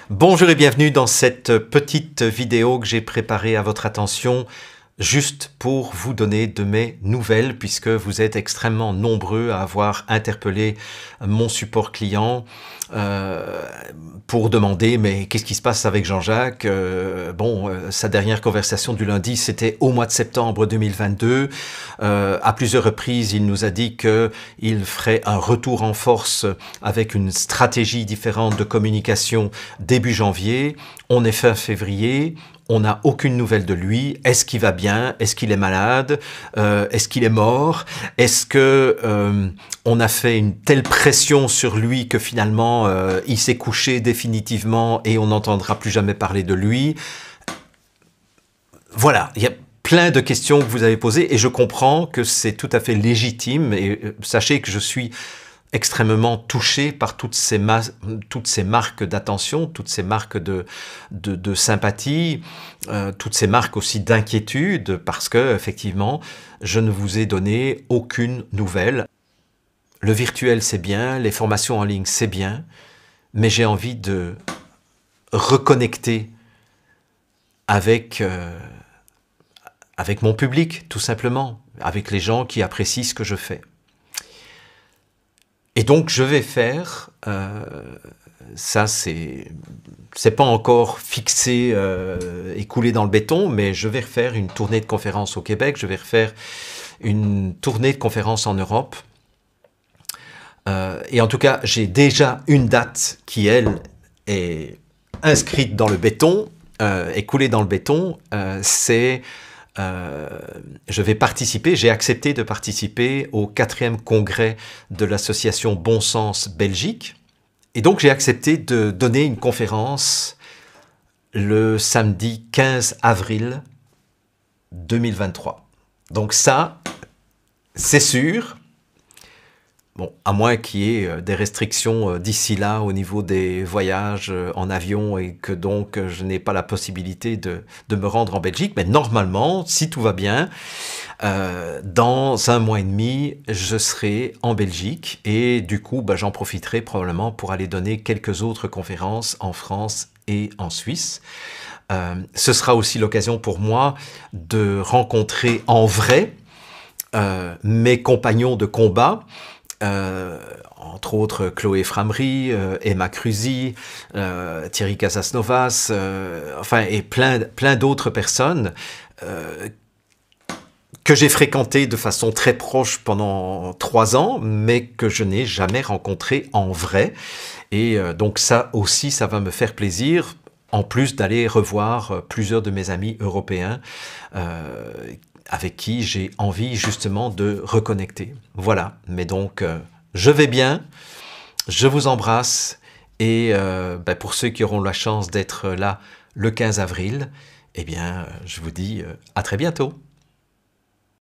Bonjour et bienvenue dans cette petite vidéo que j'ai préparée à votre attention juste pour vous donner de mes nouvelles puisque vous êtes extrêmement nombreux à avoir interpellé mon support client pour demander mais qu'est-ce qui se passe avec Jean-Jacques. Sa dernière conversation du lundi c'était au mois de septembre 2022. À plusieurs reprises il nous a dit qu'il ferait un retour en force avec une stratégie différente de communication début janvier. On est fin février. On n'a aucune nouvelle de lui. Est-ce qu'il va bien? Est-ce qu'il est malade? Est-ce qu'il est mort? Est-ce que on a fait une telle pression sur lui que finalement il s'est couché définitivement et on n'entendra plus jamais parler de lui? Voilà, il y a plein de questions que vous avez posées et je comprends que c'est tout à fait légitime et sachez que je suis extrêmement touché par toutes ces marques d'attention, toutes ces marques de sympathie, toutes ces marques aussi d'inquiétude, parce que effectivement, je ne vous ai donné aucune nouvelle. Le virtuel, c'est bien, les formations en ligne, c'est bien, mais j'ai envie de reconnecter avec mon public, tout simplement, avec les gens qui apprécient ce que je fais. Et donc je vais faire, ça c'est pas encore fixé et coulé dans le béton, mais je vais refaire une tournée de conférences au Québec, je vais refaire une tournée de conférences en Europe. Et en tout cas, j'ai déjà une date qui, elle, est inscrite dans le béton, est coulée dans le béton, je vais participer, j'ai accepté de participer au 4e congrès de l'association Bon Sens Belgique. Et donc j'ai accepté de donner une conférence le samedi 15 avril 2023. Donc ça, c'est sûr. Bon, à moins qu'il y ait des restrictions d'ici là au niveau des voyages en avion et que donc je n'ai pas la possibilité de me rendre en Belgique. Mais normalement, si tout va bien, dans 1 mois et demi, je serai en Belgique et du coup, j'en profiterai probablement pour aller donner quelques autres conférences en France et en Suisse. Ce sera aussi l'occasion pour moi de rencontrer en vrai mes compagnons de combat, entre autres Chloé Framery, Emma Cruzy, Thierry Casasnovas, et plein d'autres personnes que j'ai fréquentées de façon très proche pendant 3 ans, mais que je n'ai jamais rencontrées en vrai. Et donc ça aussi, ça va me faire plaisir, en plus d'aller revoir plusieurs de mes amis européens avec qui j'ai envie justement de reconnecter. Voilà, mais donc je vais bien, je vous embrasse et pour ceux qui auront la chance d'être là le 15 avril, eh bien je vous dis à très bientôt.